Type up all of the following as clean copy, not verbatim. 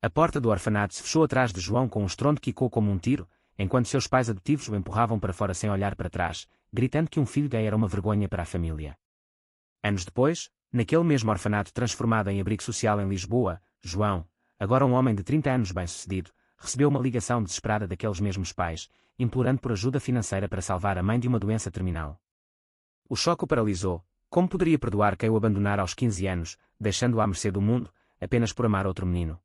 A porta do orfanato se fechou atrás de João com um estrondo que quicou como um tiro, enquanto seus pais adotivos o empurravam para fora sem olhar para trás, gritando que um filho gay era uma vergonha para a família. Anos depois, naquele mesmo orfanato transformado em abrigo social em Lisboa, João, agora um homem de 30 anos bem-sucedido, recebeu uma ligação desesperada daqueles mesmos pais, implorando por ajuda financeira para salvar a mãe de uma doença terminal. O choque o paralisou. Como poderia perdoar quem o abandonara aos 15 anos, deixando-o à mercê do mundo, apenas por amar outro menino?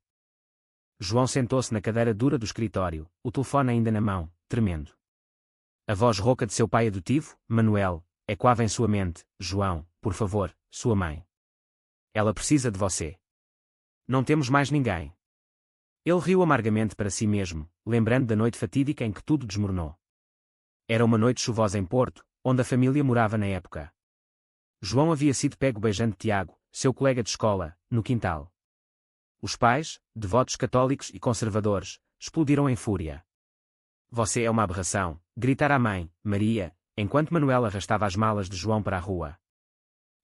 João sentou-se na cadeira dura do escritório, o telefone ainda na mão, tremendo. A voz rouca de seu pai adotivo, Manuel, ecoava em sua mente: João, por favor, sua mãe. Ela precisa de você. Não temos mais ninguém. Ele riu amargamente para si mesmo, lembrando da noite fatídica em que tudo desmoronou. Era uma noite chuvosa em Porto, onde a família morava na época. João havia sido pego beijando Tiago, seu colega de escola, no quintal. Os pais, devotos católicos e conservadores, explodiram em fúria. Você é uma aberração, gritara a mãe, Maria, enquanto Manuel arrastava as malas de João para a rua.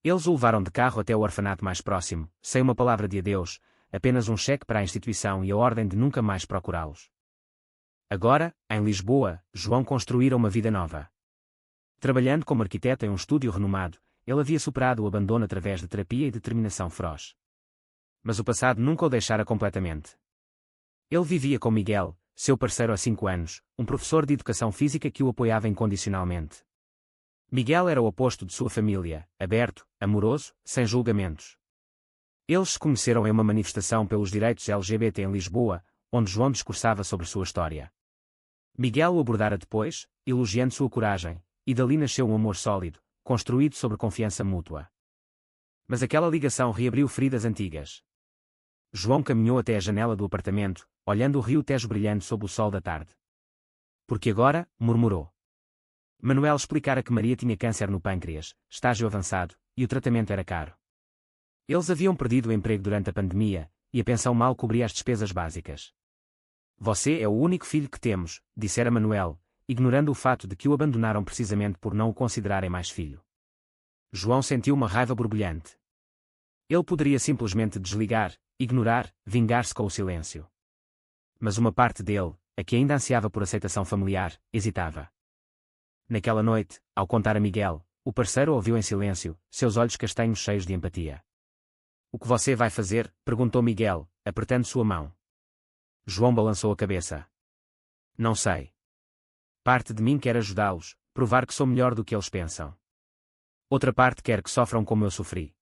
Eles o levaram de carro até o orfanato mais próximo, sem uma palavra de adeus, apenas um cheque para a instituição e a ordem de nunca mais procurá-los. Agora, em Lisboa, João construíra uma vida nova. Trabalhando como arquiteto em um estúdio renomado, ele havia superado o abandono através de terapia e determinação feroz. Mas o passado nunca o deixara completamente. Ele vivia com Miguel, seu parceiro há 5 anos, um professor de educação física que o apoiava incondicionalmente. Miguel era o oposto de sua família, aberto, amoroso, sem julgamentos. Eles se conheceram em uma manifestação pelos direitos LGBT em Lisboa, onde João discursava sobre sua história. Miguel o abordara depois, elogiando sua coragem, e dali nasceu um amor sólido, construído sobre confiança mútua. Mas aquela ligação reabriu feridas antigas. João caminhou até a janela do apartamento, olhando o rio Tejo brilhando sob o sol da tarde. Porque agora, murmurou. Manuel explicara que Maria tinha câncer no pâncreas, estágio avançado, e o tratamento era caro. Eles haviam perdido o emprego durante a pandemia, e a pensão mal cobria as despesas básicas. Você é o único filho que temos, dissera Manuel, ignorando o fato de que o abandonaram precisamente por não o considerarem mais filho. João sentiu uma raiva borbulhante. Ele poderia simplesmente desligar, ignorar, vingar-se com o silêncio. Mas uma parte dele, a que ainda ansiava por aceitação familiar, hesitava. Naquela noite, ao contar a Miguel, o parceiro ouviu em silêncio, seus olhos castanhos cheios de empatia. O que você vai fazer? Perguntou Miguel, apertando sua mão. João balançou a cabeça. Não sei. Parte de mim quer ajudá-los, provar que sou melhor do que eles pensam. Outra parte quer que sofram como eu sofri.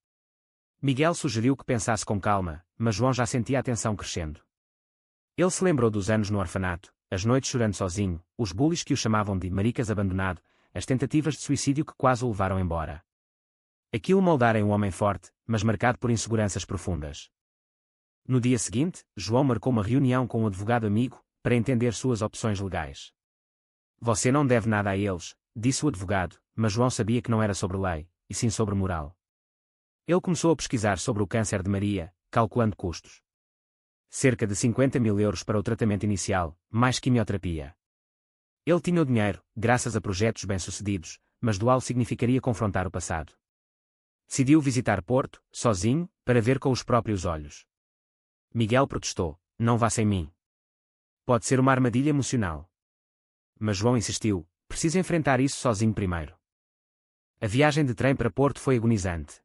Miguel sugeriu que pensasse com calma, mas João já sentia a tensão crescendo. Ele se lembrou dos anos no orfanato, as noites chorando sozinho, os bullies que o chamavam de maricas abandonado, as tentativas de suicídio que quase o levaram embora. Aquilo moldara em um homem forte, mas marcado por inseguranças profundas. No dia seguinte, João marcou uma reunião com um advogado amigo, para entender suas opções legais. Você não deve nada a eles, disse o advogado, mas João sabia que não era sobre lei, e sim sobre moral. Ele começou a pesquisar sobre o câncer de Maria, calculando custos. Cerca de 50 mil euros para o tratamento inicial, mais quimioterapia. Ele tinha o dinheiro, graças a projetos bem-sucedidos, mas doá-lo significaria confrontar o passado. Decidiu visitar Porto, sozinho, para ver com os próprios olhos. Miguel protestou: não vá sem mim. Pode ser uma armadilha emocional. Mas João insistiu: preciso enfrentar isso sozinho primeiro. A viagem de trem para Porto foi agonizante.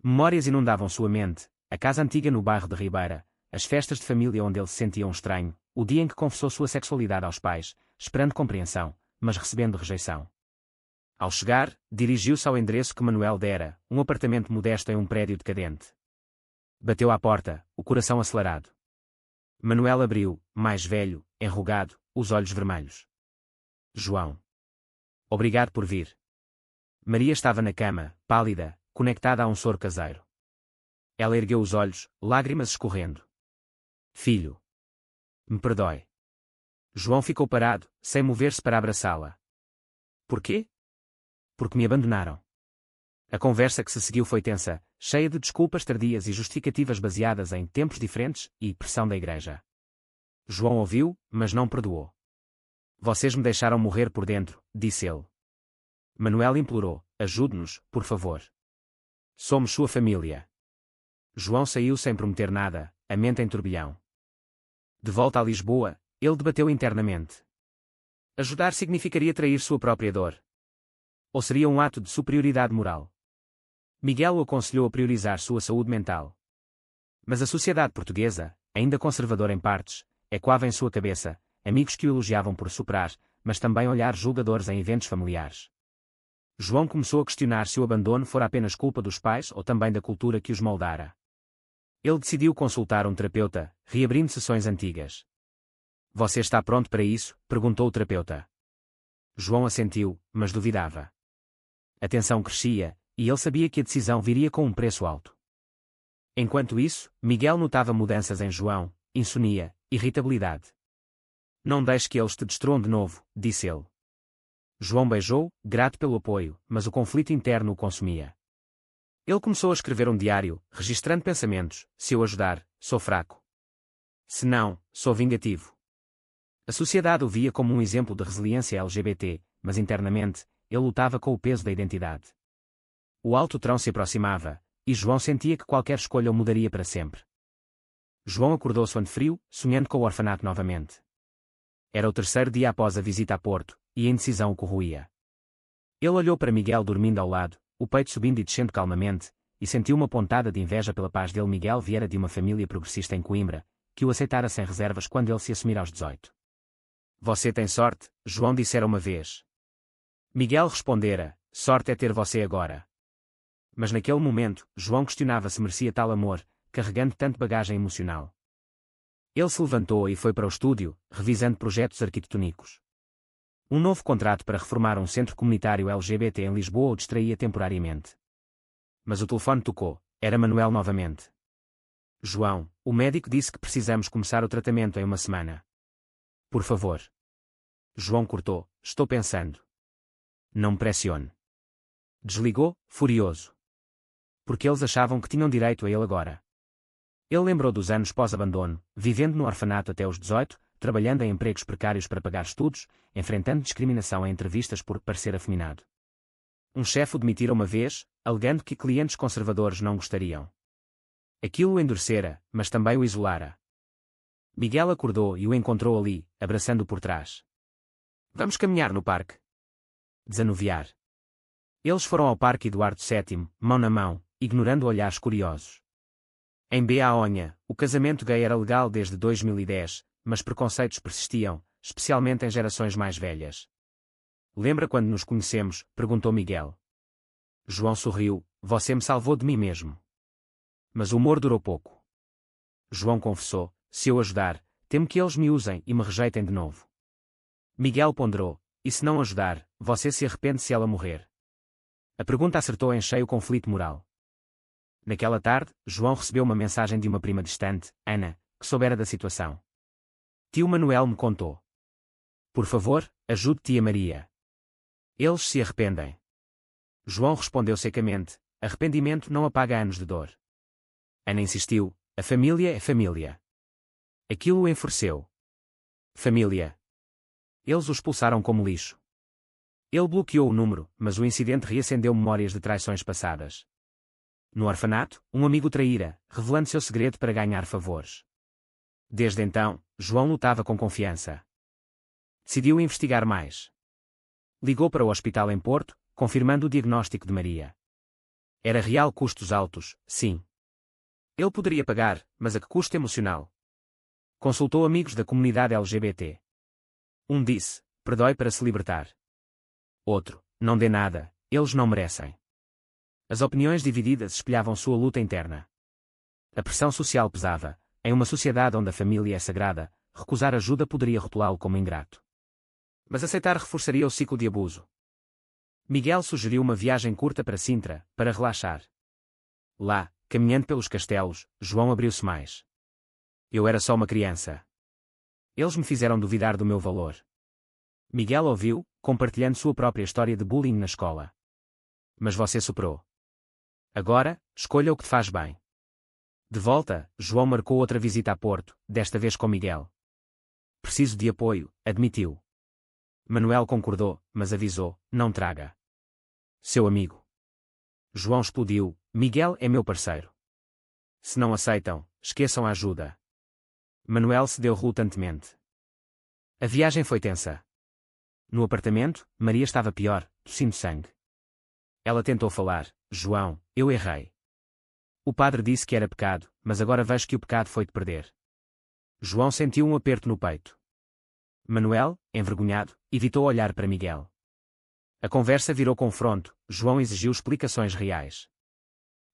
Memórias inundavam sua mente, a casa antiga no bairro de Ribeira, as festas de família onde ele se sentia um estranho, o dia em que confessou sua sexualidade aos pais, esperando compreensão, mas recebendo rejeição. Ao chegar, dirigiu-se ao endereço que Manuel dera, um apartamento modesto em um prédio decadente. Bateu à porta, o coração acelerado. Manuel abriu, mais velho, enrugado, os olhos vermelhos. João. Obrigado por vir. Maria estava na cama, pálida, conectada a um soro caseiro. Ela ergueu os olhos, lágrimas escorrendo. Filho. Me perdoe. João ficou parado, sem mover-se para abraçá-la. Por quê? Porque me abandonaram. A conversa que se seguiu foi tensa, cheia de desculpas tardias e justificativas baseadas em tempos diferentes e pressão da igreja. João ouviu, mas não perdoou. Vocês me deixaram morrer por dentro, disse ele. Manuel implorou: ajude-nos, por favor. Somos sua família. João saiu sem prometer nada, a mente em turbilhão. De volta a Lisboa, ele debateu internamente. Ajudar significaria trair sua própria dor? Ou seria um ato de superioridade moral? Miguel o aconselhou a priorizar sua saúde mental. Mas a sociedade portuguesa, ainda conservadora em partes, ecoava em sua cabeça, amigos que o elogiavam por superar, mas também olhares julgadores em eventos familiares. João começou a questionar se o abandono fora apenas culpa dos pais ou também da cultura que os moldara. Ele decidiu consultar um terapeuta, reabrindo sessões antigas. Você está pronto para isso? Perguntou o terapeuta. João assentiu, mas duvidava. A tensão crescia, e ele sabia que a decisão viria com um preço alto. Enquanto isso, Miguel notava mudanças em João, insônia, irritabilidade. Não deixe que eles te destruam de novo, disse ele. João beijou, grato pelo apoio, mas o conflito interno o consumia. Ele começou a escrever um diário, registrando pensamentos: se eu ajudar, sou fraco. Se não, sou vingativo. A sociedade o via como um exemplo de resiliência LGBT, mas internamente, ele lutava com o peso da identidade. O alto trão se aproximava, e João sentia que qualquer escolha o mudaria para sempre. João acordou suando frio, sonhando com o orfanato novamente. Era o terceiro dia após a visita a Porto, e a indecisão o corroía. Ele olhou para Miguel dormindo ao lado, o peito subindo e descendo calmamente, e sentiu uma pontada de inveja pela paz dele. Miguel viera de uma família progressista em Coimbra, que o aceitara sem reservas quando ele se assumira aos 18. Você tem sorte, João dissera uma vez. Miguel respondera: sorte é ter você agora. Mas naquele momento, João questionava se merecia tal amor, carregando tanta bagagem emocional. Ele se levantou e foi para o estúdio, revisando projetos arquitetônicos. Um novo contrato para reformar um centro comunitário LGBT em Lisboa o distraía temporariamente. Mas o telefone tocou. Era Manuel novamente. João, o médico disse que precisamos começar o tratamento em uma semana. Por favor. João cortou: estou pensando. Não me pressione. Desligou, furioso. Porque eles achavam que tinham direito a ele agora. Ele lembrou dos anos pós-abandono, vivendo no orfanato até os 18, trabalhando em empregos precários para pagar estudos, enfrentando discriminação em entrevistas por parecer afeminado. Um chefe o demitira uma vez, alegando que clientes conservadores não gostariam. Aquilo o endurecera, mas também o isolara. Miguel acordou e o encontrou ali, abraçando-o por trás. Vamos caminhar no parque. Desanuviar. Eles foram ao Parque Eduardo VII, mão na mão, ignorando olhares curiosos. Em Beaonha, o casamento gay era legal desde 2010, mas preconceitos persistiam, especialmente em gerações mais velhas. Lembra quando nos conhecemos? Perguntou Miguel. João sorriu: você me salvou de mim mesmo. Mas o humor durou pouco. João confessou: se eu ajudar, temo que eles me usem e me rejeitem de novo. Miguel ponderou: e se não ajudar, você se arrepende se ela morrer? A pergunta acertou em cheio o conflito moral. Naquela tarde, João recebeu uma mensagem de uma prima distante, Ana, que soubera da situação. Tio Manuel me contou. Por favor, ajude tia Maria. Eles se arrependem. João respondeu secamente: arrependimento não apaga anos de dor. Ana insistiu: a família é família. Aquilo o enfureceu. Família. Eles o expulsaram como lixo. Ele bloqueou o número, mas o incidente reacendeu memórias de traições passadas. No orfanato, um amigo traíra, revelando seu segredo para ganhar favores. Desde então, João lutava com confiança. Decidiu investigar mais. Ligou para o hospital em Porto, confirmando o diagnóstico de Maria. Era real custos altos, sim. Ele poderia pagar, mas a que custo emocional? Consultou amigos da comunidade LGBT. Um disse: perdoe para se libertar. Outro: não dê nada, eles não merecem. As opiniões divididas espelhavam sua luta interna. A pressão social pesava. Em uma sociedade onde a família é sagrada, recusar ajuda poderia rotulá-lo como ingrato. Mas aceitar reforçaria o ciclo de abuso. Miguel sugeriu uma viagem curta para Sintra, para relaxar. Lá, caminhando pelos castelos, João abriu-se mais. Eu era só uma criança. Eles me fizeram duvidar do meu valor. Miguel ouviu, compartilhando sua própria história de bullying na escola. Mas você superou. Agora, escolha o que te faz bem. De volta, João marcou outra visita a Porto, desta vez com Miguel. Preciso de apoio, admitiu. Manuel concordou, mas avisou: não traga seu amigo. João explodiu: Miguel é meu parceiro. Se não aceitam, esqueçam a ajuda. Manuel cedeu relutantemente. A viagem foi tensa. No apartamento, Maria estava pior, tossindo sangue. Ela tentou falar. João, eu errei. O padre disse que era pecado, mas agora vejo que o pecado foi de perder. João sentiu um aperto no peito. Manuel, envergonhado, evitou olhar para Miguel. A conversa virou confronto. João exigiu explicações reais.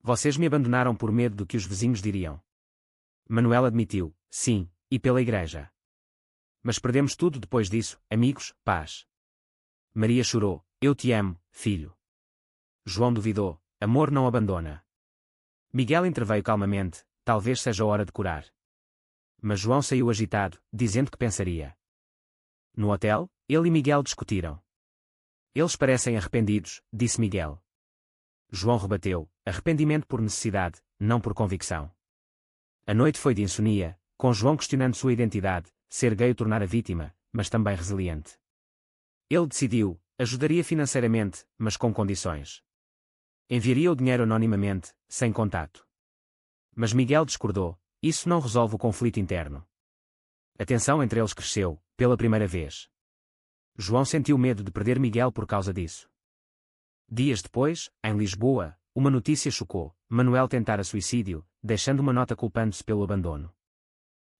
Vocês me abandonaram por medo do que os vizinhos diriam. Manuel admitiu, sim, e pela igreja. Mas perdemos tudo depois disso, amigos, paz. Maria chorou, eu te amo, filho. João duvidou, amor não abandona. Miguel interveio calmamente, talvez seja a hora de curar. Mas João saiu agitado, dizendo que pensaria. No hotel, ele e Miguel discutiram. Eles parecem arrependidos, disse Miguel. João rebateu, arrependimento por necessidade, não por convicção. A noite foi de insonia, com João questionando sua identidade, ser gay o tornara vítima, mas também resiliente. Ele decidiu, ajudaria financeiramente, mas com condições. Enviaria o dinheiro anonimamente, sem contato. Mas Miguel discordou, isso não resolve o conflito interno. A tensão entre eles cresceu, pela primeira vez. João sentiu medo de perder Miguel por causa disso. Dias depois, em Lisboa, uma notícia chocou, Manuel tentara suicídio, deixando uma nota culpando-se pelo abandono.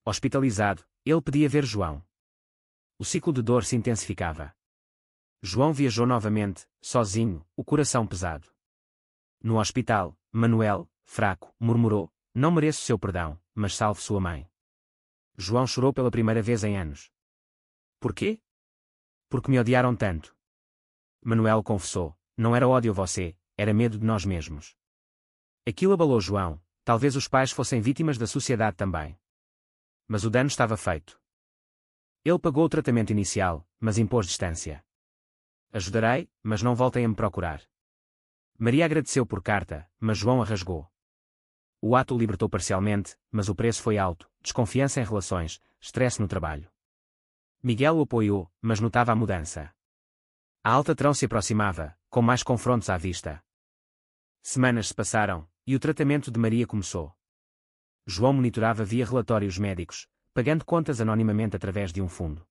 Hospitalizado, ele pedia ver João. O ciclo de dor se intensificava. João viajou novamente, sozinho, o coração pesado. No hospital, Manuel, fraco, murmurou, não mereço seu perdão, mas salve sua mãe. João chorou pela primeira vez em anos. Por quê? Porque me odiaram tanto. Manuel confessou, não era ódio a você, era medo de nós mesmos. Aquilo abalou João, talvez os pais fossem vítimas da sociedade também. Mas o dano estava feito. Ele pagou o tratamento inicial, mas impôs distância. Ajudarei, mas não voltem a me procurar. Maria agradeceu por carta, mas João a rasgou. O ato o libertou parcialmente, mas o preço foi alto, desconfiança em relações, estresse no trabalho. Miguel o apoiou, mas notava a mudança. A alta-trão se aproximava, com mais confrontos à vista. Semanas se passaram, e o tratamento de Maria começou. João monitorava via relatórios médicos, pagando contas anonimamente através de um fundo.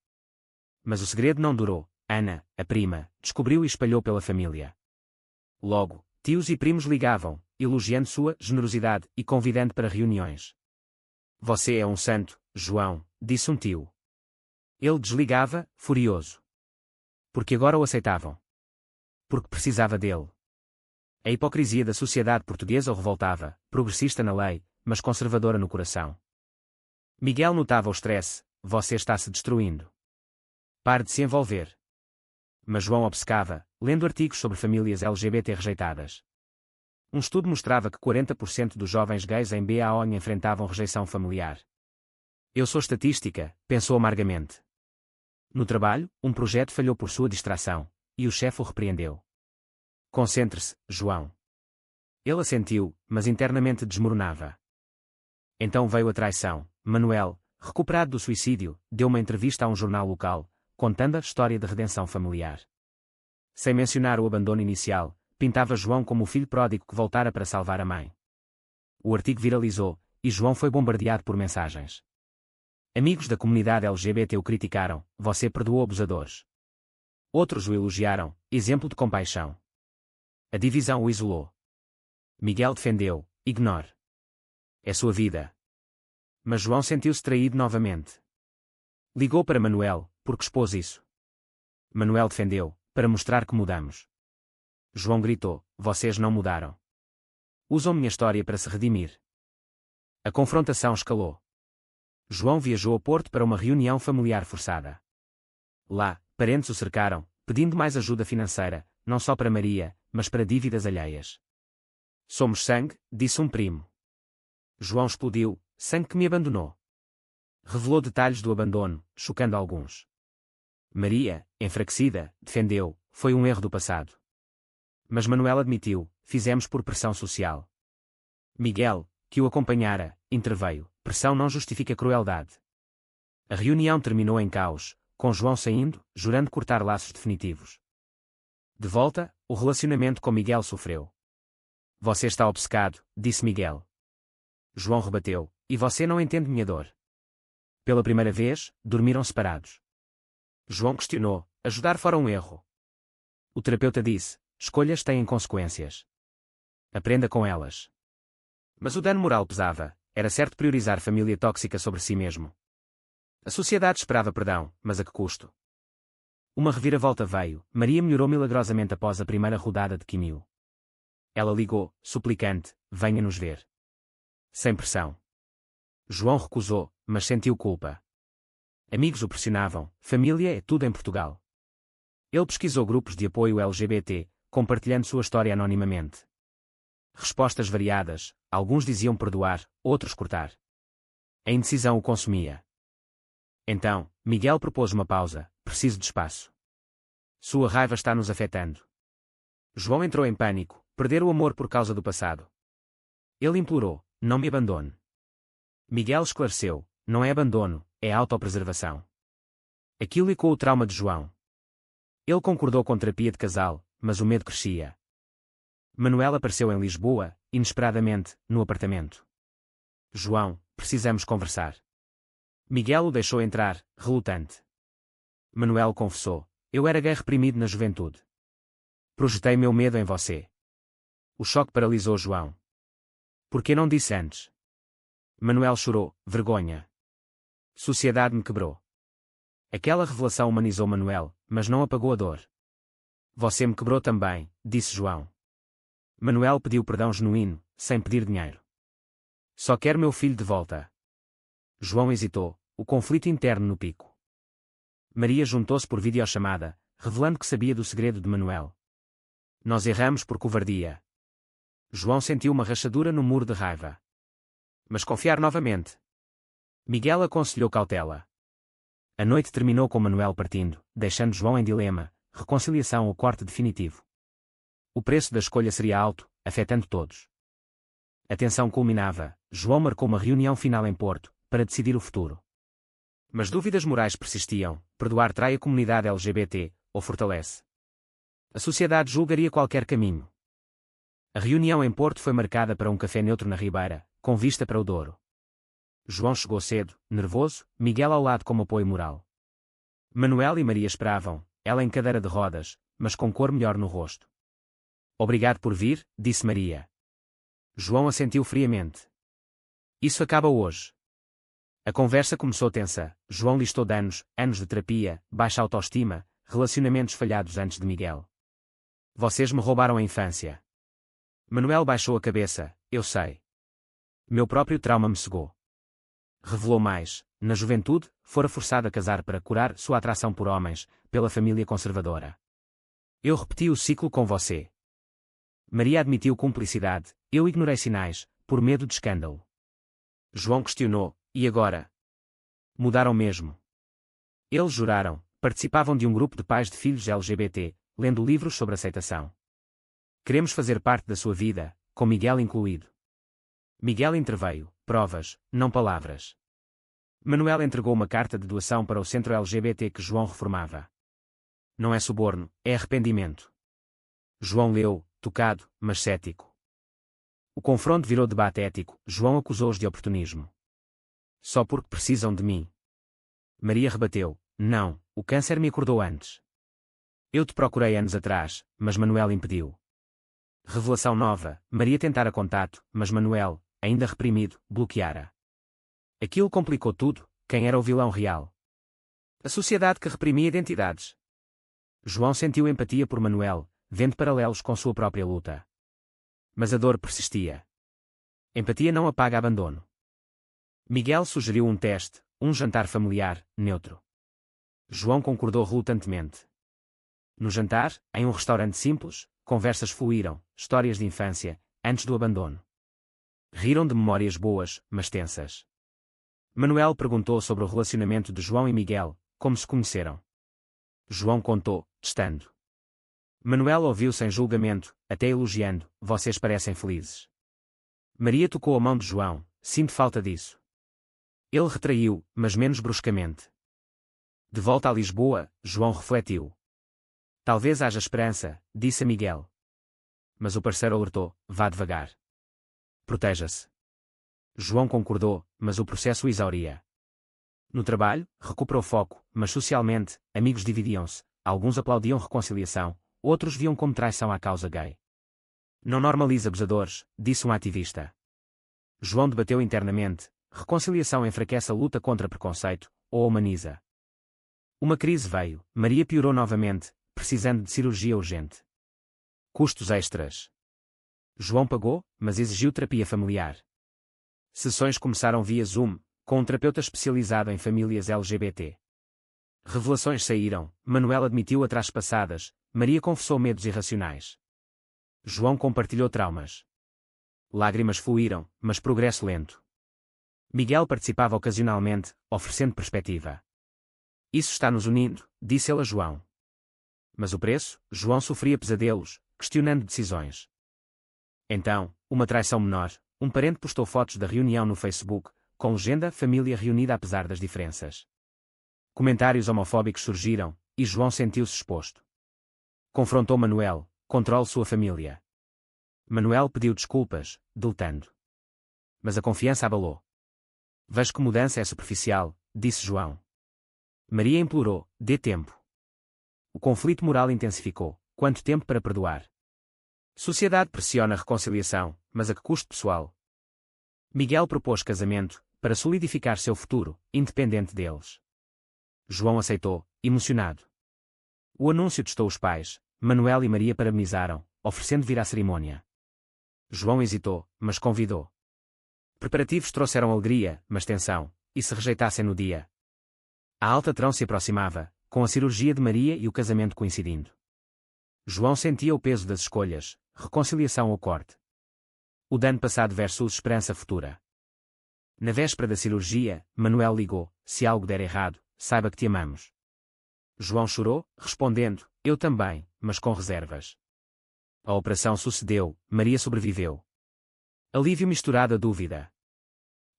Mas o segredo não durou. Ana, a prima, descobriu e espalhou pela família. Logo, tios e primos ligavam, elogiando sua generosidade e convidando para reuniões. Você é um santo, João, disse um tio. Ele desligava, furioso. Porque agora o aceitavam. Porque precisava dele. A hipocrisia da sociedade portuguesa o revoltava, progressista na lei, mas conservadora no coração. Miguel notava o estresse, você está se destruindo. Pare de se envolver. Mas João obcecava, lendo artigos sobre famílias LGBT rejeitadas. Um estudo mostrava que 40% dos jovens gays em BAO enfrentavam rejeição familiar. Eu sou estatística, pensou amargamente. No trabalho, um projeto falhou por sua distração, e o chefe o repreendeu. Concentre-se, João. Ele assentiu, mas internamente desmoronava. Então veio a traição. Manuel, recuperado do suicídio, deu uma entrevista a um jornal local, contando a história de redenção familiar. Sem mencionar o abandono inicial, pintava João como o filho pródigo que voltara para salvar a mãe. O artigo viralizou, e João foi bombardeado por mensagens. Amigos da comunidade LGBT o criticaram, você perdoou abusadores. Outros o elogiaram, exemplo de compaixão. A divisão o isolou. Miguel defendeu, ignore. É sua vida. Mas João sentiu-se traído novamente. Ligou para Manuel, porque expôs isso. Manuel defendeu, para mostrar que mudamos. João gritou, vocês não mudaram. Usam minha história para se redimir. A confrontação escalou. João viajou a Porto para uma reunião familiar forçada. Lá, parentes o cercaram, pedindo mais ajuda financeira, não só para Maria, mas para dívidas alheias. Somos sangue, disse um primo. João explodiu, sangue que me abandonou. Revelou detalhes do abandono, chocando alguns. Maria, enfraquecida, defendeu, foi um erro do passado. Mas Manuel admitiu, fizemos por pressão social. Miguel, que o acompanhara, interveio, pressão não justifica crueldade. A reunião terminou em caos, com João saindo, jurando cortar laços definitivos. De volta, o relacionamento com Miguel sofreu. Você está obcecado, disse Miguel. João rebateu, e você não entende minha dor. Pela primeira vez, dormiram separados. João questionou: ajudar fora um erro? O terapeuta disse: escolhas têm consequências. Aprenda com elas. Mas o dano moral pesava, era certo priorizar família tóxica sobre si mesmo. A sociedade esperava perdão, mas a que custo? Uma reviravolta veio, Maria melhorou milagrosamente após a primeira rodada de quimio. Ela ligou, suplicante: venha-nos ver. Sem pressão. João recusou, mas sentiu culpa. Amigos o pressionavam, família é tudo em Portugal. Ele pesquisou grupos de apoio LGBT, compartilhando sua história anonimamente. Respostas variadas, alguns diziam perdoar, outros cortar. A indecisão o consumia. Então, Miguel propôs uma pausa: preciso de espaço. Sua raiva está nos afetando. João entrou em pânico, perder o amor por causa do passado. Ele implorou: não me abandone. Miguel esclareceu: não é abandono, é autopreservação. Aquilo ecoou o trauma de João. Ele concordou com terapia de casal, mas o medo crescia. Manuel apareceu em Lisboa, inesperadamente, no apartamento. João, precisamos conversar. Miguel o deixou entrar, relutante. Manuel confessou: eu era gay reprimido na juventude. Projetei meu medo em você. O choque paralisou João. Por que não disse antes? Manuel chorou: vergonha. Sociedade me quebrou. Aquela revelação humanizou Manuel, mas não apagou a dor. Você me quebrou também, disse João. Manuel pediu perdão genuíno, sem pedir dinheiro. Só quero meu filho de volta. João hesitou, o conflito interno no pico. Maria juntou-se por videochamada, revelando que sabia do segredo de Manuel. Nós erramos por covardia. João sentiu uma rachadura no muro de raiva. Mas confiar novamente. Miguel aconselhou cautela. A noite terminou com Manuel partindo, deixando João em dilema: reconciliação ou corte definitivo. O preço da escolha seria alto, afetando todos. A tensão culminava. João marcou uma reunião final em Porto, para decidir o futuro. Mas dúvidas morais persistiam: perdoar trai a comunidade LGBT, ou fortalece? A sociedade julgaria qualquer caminho. A reunião em Porto foi marcada para um café neutro na Ribeira, com vista para o Douro. João chegou cedo, nervoso, Miguel ao lado como apoio moral. Manuel e Maria esperavam, ela em cadeira de rodas, mas com cor melhor no rosto. Obrigado por vir, disse Maria. João assentiu friamente. Isso acaba hoje. A conversa começou tensa. João listou danos, anos de terapia, baixa autoestima, relacionamentos falhados antes de Miguel. Vocês me roubaram a infância. Manuel baixou a cabeça: eu sei. Meu próprio trauma me cegou. Revelou mais: na juventude, fora forçado a casar para curar sua atração por homens, pela família conservadora. Eu repeti o ciclo com você. Maria admitiu cumplicidade: eu ignorei sinais, por medo de escândalo. João questionou: e agora? Mudaram mesmo. Eles juraram, participavam de um grupo de pais de filhos LGBT, lendo livros sobre aceitação. Queremos fazer parte da sua vida, com Miguel incluído. Miguel interveio: provas, não palavras. Manuel entregou uma carta de doação para o centro LGBT que João reformava. Não é suborno, é arrependimento. João leu, tocado, mas cético. O confronto virou debate ético. João acusou-os de oportunismo. Só porque precisam de mim. Maria rebateu: não, o câncer me acordou antes. Eu te procurei anos atrás, mas Manuel impediu. Revelação nova: Maria tentara contato, mas Manuel, ainda reprimido, bloqueara. Aquilo complicou tudo. Quem era o vilão real? A sociedade que reprimia identidades. João sentiu empatia por Manuel, vendo paralelos com sua própria luta. Mas a dor persistia. Empatia não apaga abandono. Miguel sugeriu um teste, um jantar familiar, neutro. João concordou relutantemente. No jantar, em um restaurante simples, conversas fluíram, histórias de infância, antes do abandono. Riram de memórias boas, mas tensas. Manuel perguntou sobre o relacionamento de João e Miguel, como se conheceram. João contou, testando. Manuel ouviu sem julgamento, até elogiando: vocês parecem felizes. Maria tocou a mão de João: sinto falta disso. Ele retraiu, mas menos bruscamente. De volta a Lisboa, João refletiu. Talvez haja esperança, disse a Miguel. Mas o parceiro alertou: vá devagar. Proteja-se. João concordou, mas o processo o exauria. No trabalho, recuperou foco, mas socialmente, amigos dividiam-se, alguns aplaudiam reconciliação, outros viam como traição à causa gay. Não normalize abusadores, disse um ativista. João debateu internamente, reconciliação enfraquece a luta contra preconceito, ou humaniza. Uma crise veio, Maria piorou novamente, precisando de cirurgia urgente. Custos extras. João pagou, mas exigiu terapia familiar. Sessões começaram via Zoom, com um terapeuta especializado em famílias LGBT. Revelações saíram, Manuel admitiu atrás passadas, Maria confessou medos irracionais. João compartilhou traumas. Lágrimas fluíram, mas progresso lento. Miguel participava ocasionalmente, oferecendo perspectiva. Isso está nos unindo, disse ele a João. Mas o preço? João sofria pesadelos, questionando decisões. Então, uma traição menor, um parente postou fotos da reunião no Facebook, com legenda família reunida apesar das diferenças. Comentários homofóbicos surgiram, e João sentiu-se exposto. Confrontou Manuel, controle sua família. Manuel pediu desculpas, deletando. Mas a confiança abalou. Vejo que mudança é superficial, disse João. Maria implorou, dê tempo. O conflito moral intensificou, quanto tempo para perdoar? Sociedade pressiona a reconciliação, mas a que custo pessoal? Miguel propôs casamento, para solidificar seu futuro, independente deles. João aceitou, emocionado. O anúncio testou os pais, Manuel e Maria parabenizaram, oferecendo vir à cerimônia. João hesitou, mas convidou. Preparativos trouxeram alegria, mas tensão, e se rejeitassem no dia? A alta trão se aproximava, com a cirurgia de Maria e o casamento coincidindo. João sentia o peso das escolhas, reconciliação ou corte. O dano passado versus esperança futura. Na véspera da cirurgia, Manuel ligou, se algo der errado, saiba que te amamos. João chorou, respondendo, eu também, mas com reservas. A operação sucedeu, Maria sobreviveu. Alívio misturado a dúvida.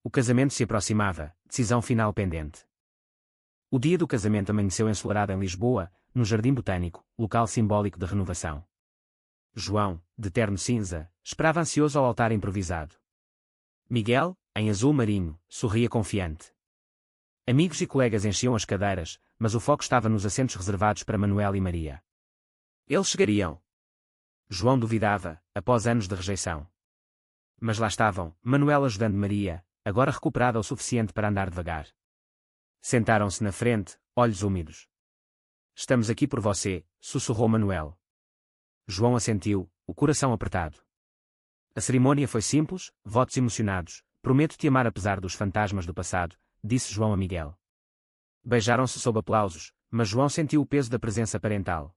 O casamento se aproximava, decisão final pendente. O dia do casamento amanheceu ensolarado em Lisboa, no Jardim Botânico, local simbólico de renovação. João, de terno cinza, esperava ansioso ao altar improvisado. Miguel, em azul marinho, sorria confiante. Amigos e colegas enchiam as cadeiras, mas o foco estava nos assentos reservados para Manuel e Maria. Eles chegariam. João duvidava, após anos de rejeição. Mas lá estavam, Manuel ajudando Maria, agora recuperada o suficiente para andar devagar. Sentaram-se na frente, olhos úmidos. Estamos aqui por você, sussurrou Manuel. João assentiu, o coração apertado. A cerimônia foi simples, votos emocionados, prometo te amar apesar dos fantasmas do passado, disse João a Miguel. Beijaram-se sob aplausos, mas João sentiu o peso da presença parental.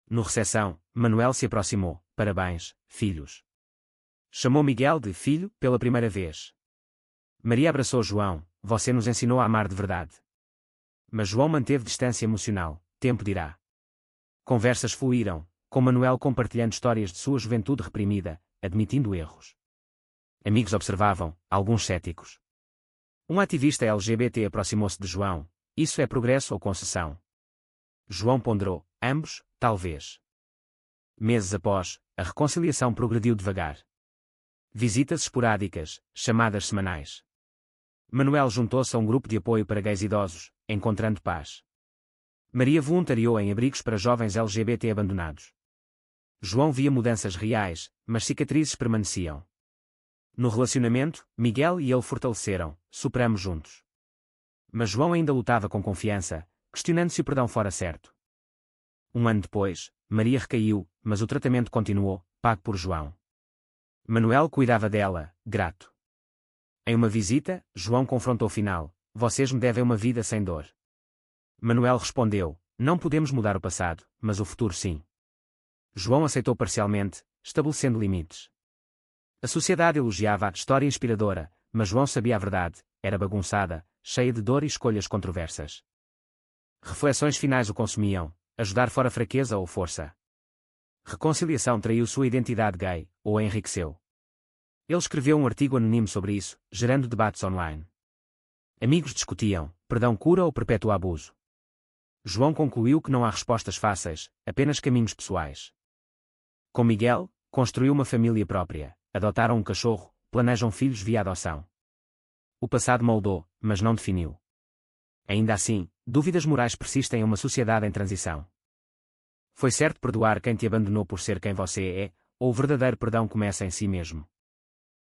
No recepção, Manuel se aproximou, parabéns, filhos. Chamou Miguel de filho, pela primeira vez. Maria abraçou João, você nos ensinou a amar de verdade. Mas João manteve distância emocional, tempo dirá. Conversas fluíram, com Manuel compartilhando histórias de sua juventude reprimida, admitindo erros. Amigos observavam, alguns céticos. Um ativista LGBT aproximou-se de João, isso é progresso ou concessão? João ponderou, ambos, talvez. Meses após, a reconciliação progrediu devagar. Visitas esporádicas, chamadas semanais. Manuel juntou-se a um grupo de apoio para gays idosos, encontrando paz. Maria voluntariou em abrigos para jovens LGBT abandonados. João via mudanças reais, mas cicatrizes permaneciam. No relacionamento, Miguel e ele fortaleceram, superamos juntos. Mas João ainda lutava com confiança, questionando se o perdão fora certo. Um ano depois, Maria recaiu, mas o tratamento continuou, pago por João. Manuel cuidava dela, grato. Em uma visita, João confrontou o final, vocês me devem uma vida sem dor. Manuel respondeu, não podemos mudar o passado, mas o futuro sim. João aceitou parcialmente, estabelecendo limites. A sociedade elogiava a história inspiradora, mas João sabia a verdade, era bagunçada, cheia de dor e escolhas controversas. Reflexões finais o consumiam, ajudar fora fraqueza ou força. Reconciliação traiu sua identidade gay, ou a enriqueceu. Ele escreveu um artigo anónimo sobre isso, gerando debates online. Amigos discutiam, perdão cura ou perpetua abuso? João concluiu que não há respostas fáceis, apenas caminhos pessoais. Com Miguel, construiu uma família própria, adotaram um cachorro, planejam filhos via adoção. O passado moldou, mas não definiu. Ainda assim, dúvidas morais persistem em uma sociedade em transição. Foi certo perdoar quem te abandonou por ser quem você é, ou o verdadeiro perdão começa em si mesmo?